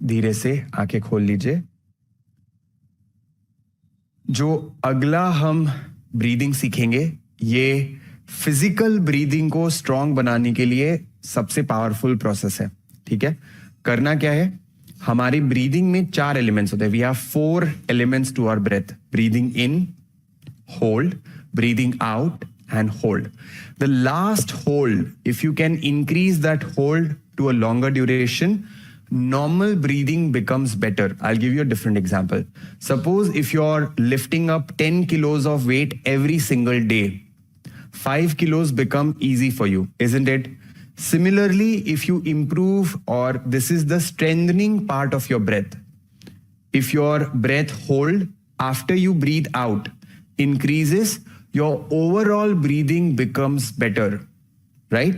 धीरे से आंखें खोल लीजिए। जो अगला हम ब्रीदिंग सीखेंगे ये फिजिकल ब्रीदिंग को स्ट्रांग बनाने के लिए सबसे पावरफुल प्रोसेस है। ठीक है, करना क्या है, हमारी ब्रीदिंग में 4 एलिमेंट्स होते हैं। We have 4 elements to our breath: breathing in, hold, breathing out and hold. The last hold, if you can increase that hold to a longer duration, normal breathing becomes better. I'll give you a different example. Suppose if you're lifting up 10 kilos of weight every single day, 5 kilos become easy for you, isn't it? Similarly, if you improve, or this is the strengthening part of your breath, if your breath hold after you breathe out increases, your overall breathing becomes better, right?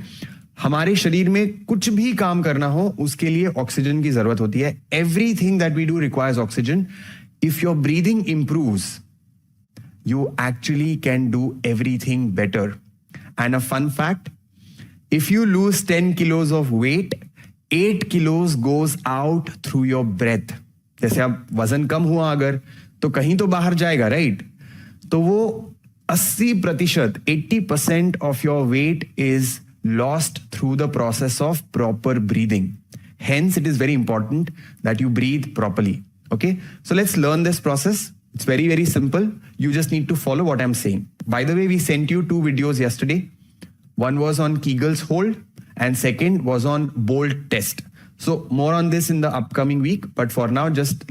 हमारे शरीर में कुछ भी काम करना हो उसके लिए ऑक्सीजन की जरूरत होती है। Everything that we do requires oxygen. If your breathing improves, you actually can do everything better. And a fun fact, if you lose 10 kilos of weight, 8 kilos goes out through your breath. जैसे अब वजन कम हुआ अगर, तो कहीं तो बाहर जाएगा, राइट? तो वो 80%, 80% of your weight is lost through the process of proper breathing. Hence, it is very important that you breathe properly. Okay, so let's learn this process. It's very, very simple. You just need to follow what I'm saying. By the way, we sent you 2 videos yesterday. One was on Kegel's hold and second was on Bolt test. So more on this in the upcoming week. But for now, just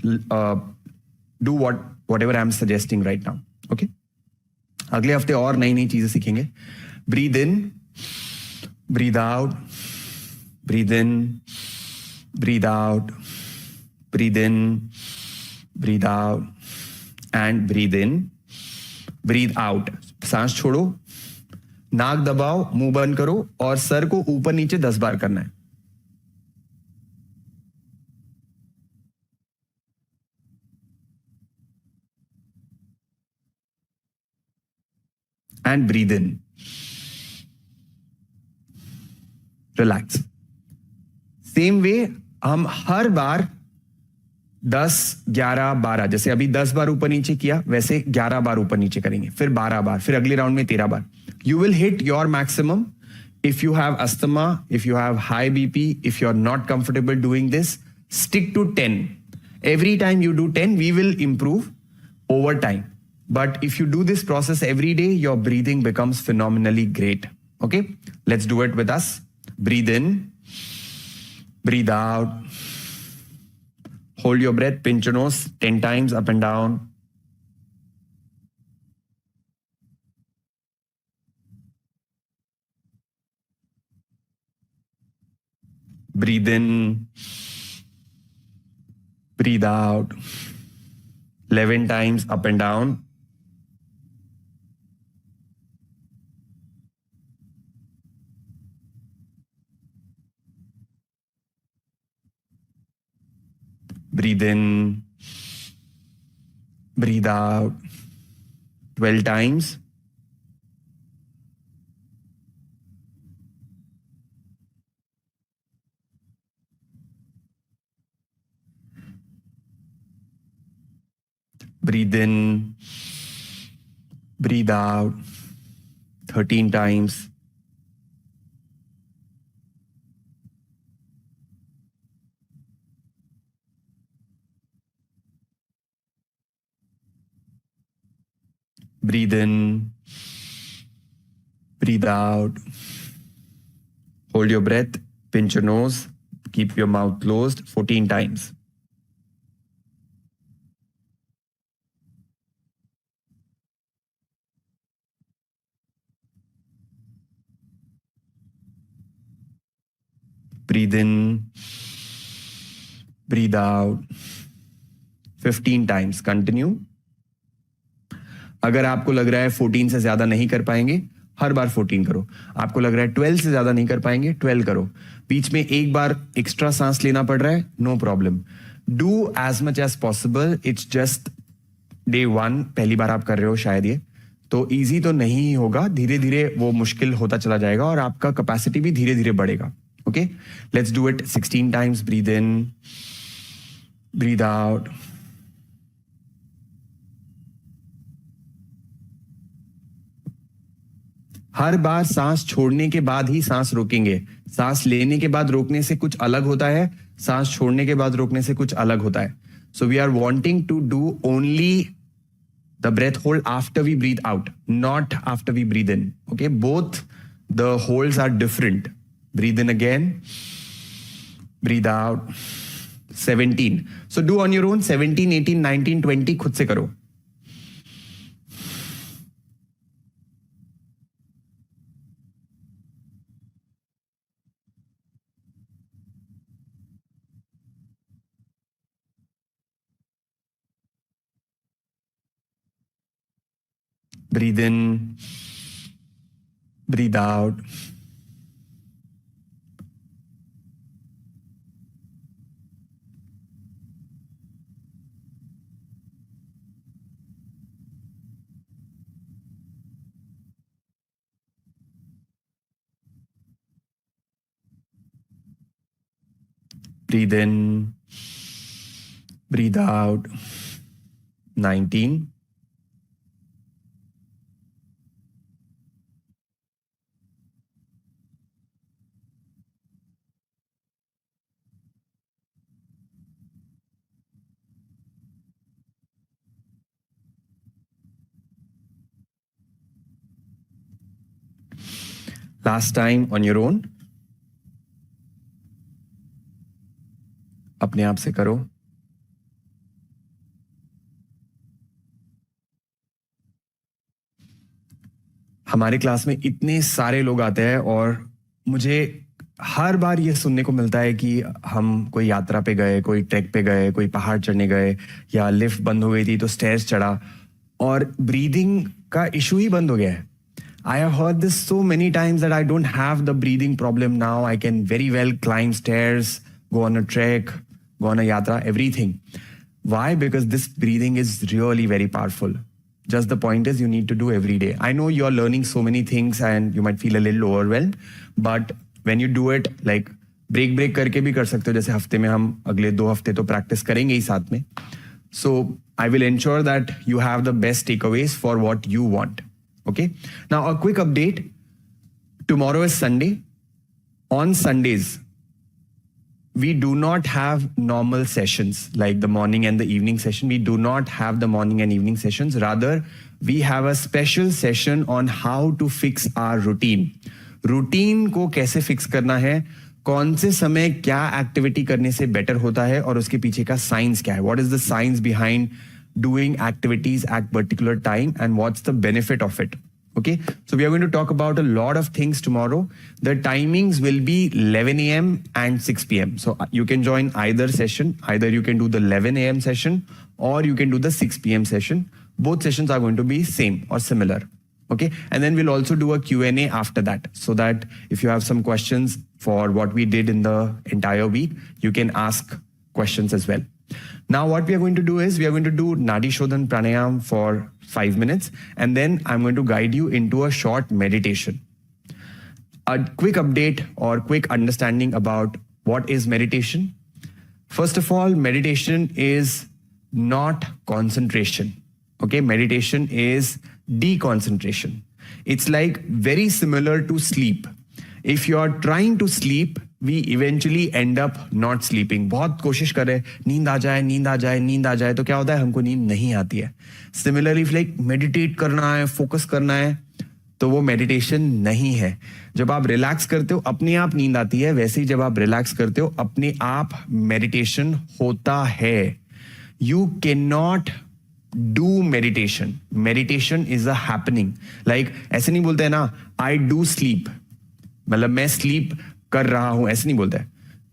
do whatever I'm suggesting right now. Okay? अगले हफ्ते और नई नई चीजें सीखेंगे। Breathe in, breathe out, breathe in, breathe out, breathe in, breathe out and breathe in, breathe out. सांस छोड़ो, नाक दबाओ, मुंह बंद करो और सर को ऊपर नीचे 10 बार करना है। And breathe in. Relax. Same way हम हर बार 10, 11, 12, जैसे अभी 10 बार ऊपर नीचे किया वैसे 11 बार ऊपर नीचे करेंगे, फिर 12 बार, फिर अगले राउंड में 13 बार। You will hit your maximum. If you have asthma, if you have high BP, if you're not comfortable doing this, stick to 10. Every time you do 10, we will improve over time. But if you do this process every day, your breathing becomes phenomenally great. Okay, let's do it with us. Breathe in, breathe out. Hold your breath, pinch your nose 10 times up and down. Breathe in, breathe out 11 times up and down. Breathe in, breathe out 12 times. Breathe in, breathe out 13 times. Breathe in, breathe out. Hold your breath, pinch your nose, keep your mouth closed 14 times. Breathe in, breathe out 15 times. Continue. अगर आपको लग रहा है 14 से ज्यादा नहीं कर पाएंगे, हर बार 14 करो। आपको लग रहा है 12 से ज्यादा नहीं कर पाएंगे, 12 करो। बीच में एक बार एक्स्ट्रा सांस लेना पड़ रहा है, no problem. Do as much as possible. It's just day 1, पहली बार आप कर रहे हो शायद, ये तो इजी तो नहीं होगा, धीरे धीरे वो मुश्किल होता चला जाएगा और आपका कैपेसिटी भी धीरे धीरे बढ़ेगा। Okay, let's do it 16 times. Breathe in, Breathe out. हर बार सांस छोड़ने के बाद ही सांस रोकेंगे. सांस लेने के बाद रोकने से कुछ अलग होता है, सांस छोड़ने के बाद रोकने से कुछ अलग होता है. So we are wanting to do only the breath hold after we breathe out, not after we breathe in. Okay, both the holds are different. Breathe in again, breathe out. 17. So do on your own. 17, 18, 19, 20 खुद से करो. Breathe in, breathe out. Breathe in, breathe out. 19. Last time on your own. अपने आप से करो. हमारे class में इतने सारे लोग आते हैं और मुझे हर बार ये सुनने को मिलता है कि हम कोई यात्रा पे गए, कोई ट्रैक पे गए, कोई पहाड़ चढ़ने गए या लिफ्ट बंद हो गई थी तो स्टेयर्स चढ़ा और ब्रीदिंग का इशू ही बंद हो गया है. I have heard this so many times that I don't have the breathing problem now. I can very well climb stairs, go on a trek, go on a yatra, everything. Why? Because this breathing is really very powerful. Just the point is you need to do every day. I know you're learning so many things and you might feel a little overwhelmed, but when you do it, like break करके भी कर सकते हो. जैसे हफ्ते में हम अगले 2 हफ्ते तो practice करेंगे ही साथ में. So I will ensure that you have the best takeaways for what you want. Okay. Now a quick update. Tomorrow is Sunday. On Sundays, we do not have normal sessions like the morning and the evening session. We do not have the morning and evening sessions. Rather, we have a special session on how to fix our routine. Routine को कैसे fix करना है, कौन से समय क्या activity करने से better होता है और उसके पीछे का science क्या है. What is the science behind doing activities at particular time and what's the benefit of it. Okay, so we are going to talk about a lot of things tomorrow. The timings will be 11 a.m. and 6 p.m. So you can join either session. Either you can do the 11 a.m. session or you can do the 6 p.m. session. Both sessions are going to be same or similar. Okay, and then we'll also do a Q&A after that, so that if you have some questions for what we did in the entire week, you can ask questions as well. Now what we are going to do is we are going to do Nadi Shodhan Pranayam for 5 minutes and then I'm going to guide you into a short meditation. A quick update or quick understanding about what is meditation. First of all, meditation is not concentration. Okay, meditation is deconcentration. It's like very similar to sleep. If you are trying to sleep, we eventually end up not sleeping. बहुत कोशिश कर रहे नींद आ जाए नींद आ जाए नींद आ जाए तो क्या होता है, हमको नींद नहीं आती है. Similarly, like meditate करना है, focus करना है, तो वो meditation नहीं है. जब आप relax करते हो अपने आप नींद आती है, वैसे ही जब आप relax करते हो अपने आप meditation होता है. You cannot do meditation. Meditation is a happening. Like ऐसे नहीं बोलते हैं ना, I do sleep. मतलब मैं sleep कर रहा हूं, ऐसे नहीं बोलता है.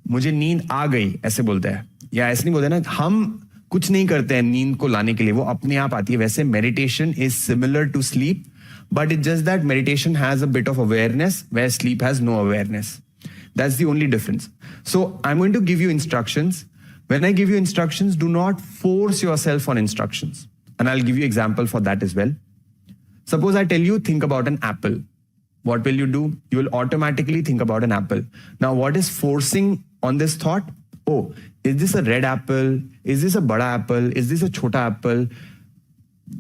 मुझे नींद आ गई ऐसे बोलता है, या ऐसे नहीं बोलते ना. हम कुछ नहीं करते हैं नींद को लाने के लिए, वो अपने आप आती है. वैसे meditation is similar to sleep, but it just that meditation has a bit of awareness where sleep has no awareness. That's the only difference. So I am going to give you instructions. When I give you instructions, do not force yourself on instructions, and I will give you example for that as well. Suppose I tell you, think about an apple. What will you do? You will automatically think about an apple. Now, what is forcing on this thought? oh, is this a red apple, is this a बड़ा apple, is this a छोटा apple,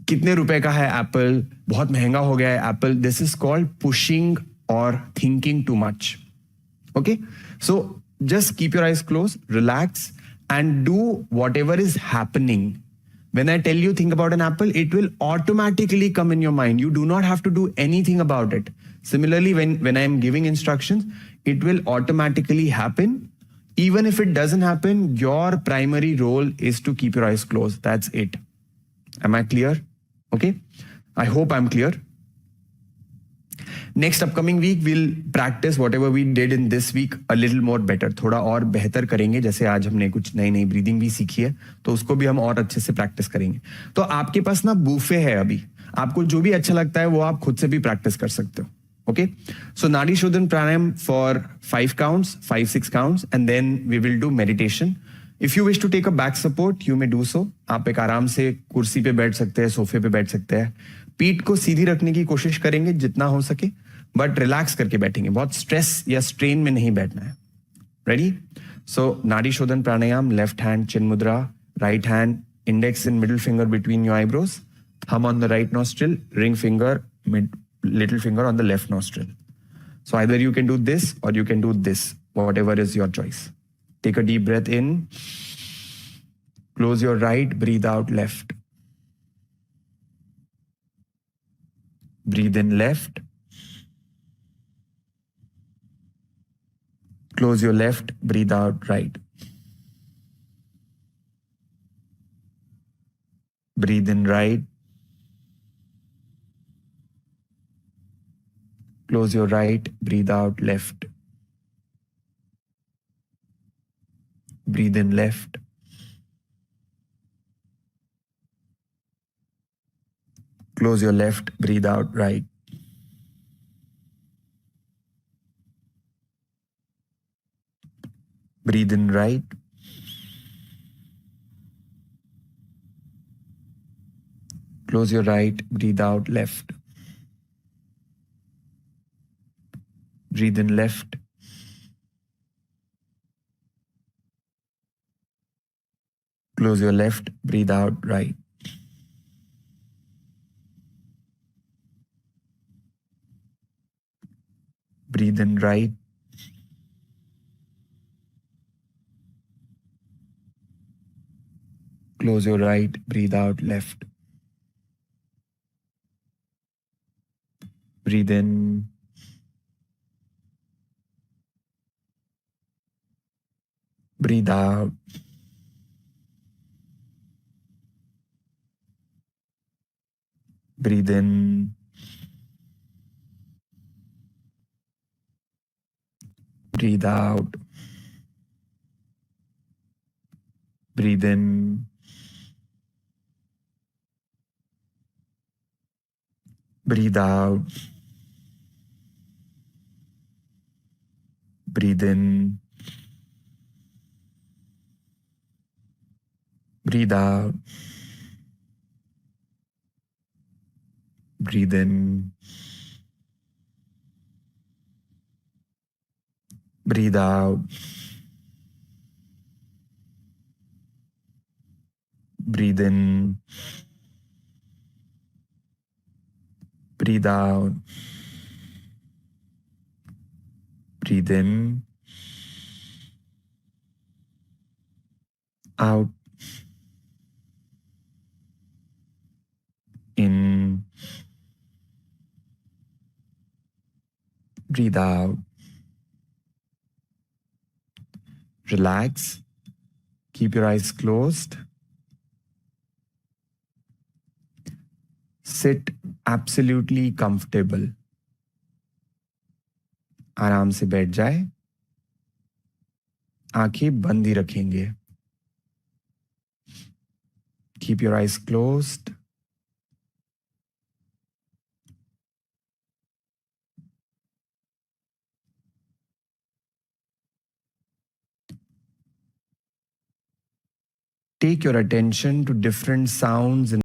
कितने रुपए का है Apple, बहुत महंगा हो गया है apple. This is called pushing और thinking too much. Okay, so just keep your eyes closed, relax, and do whatever is happening. When I tell you think about an apple, it will automatically come in your mind. You do not have to do anything about it. Similarly, when I am giving instructions, it will automatically happen. Even if it doesn't happen, your primary role is to keep your eyes closed. That's it. Am I clear? Okay. I hope I'm clear. Next upcoming week we'll practice whatever we did in this week a little more better. थोड़ा और बेहतर करेंगे. जैसे आज हमने कुछ नई नई ब्रीदिंग भी सीखी है, तो उसको भी हम और अच्छे से प्रैक्टिस करेंगे. तो आपके पास ना बूफे है अभी, आपको जो भी अच्छा लगता है वो आप खुद से भी प्रैक्टिस कर सकते हो. ओके, सो नाड़ी शोधन प्राणायाम for 5 counts, 5-6 counts, and then we will do meditation. If you wish to take a back support, you may do so. आप एक आराम से कुर्सी पे बैठ सकते हैं, सोफे पे बैठ सकते हैं. पीठ को सीधी रखने की कोशिश करेंगे जितना हो सके, बट रिलैक्स करके बैठेंगे. बहुत स्ट्रेस या स्ट्रेन में नहीं बैठना है. रेडी? सो नाड़ी शोधन प्राणायाम, लेफ्ट हैंड चिन मुद्रा, right hand index and middle finger between your eyebrows, thumb on the right nostril, ring finger, little finger on the left nostril. So either you can do this or you can do this, whatever is your choice. Take a deep breath in, close your right, breathe out left. Breathe in left, close your left, breathe out right. Breathe in right, close your right, breathe out left. Breathe in left. Close your left, breathe out right. Breathe in right. Close your right, breathe out left. Breathe in left. Close your left, breathe out right. Breathe in right. Close your right, breathe out left. Breathe in. Breathe out. Breathe in. Breathe out. Breathe in. Breathe out. Breathe in. Breathe out. Breathe in. Breathe out. Breathe in. Breathe out. Breathe in. Out. In. Breathe out. Relax. Keep your eyes closed. Sit absolutely comfortable. आराम से बैठ जाए. आंखें बंद ही रखेंगे. Keep your eyes closed. Take your attention to different sounds in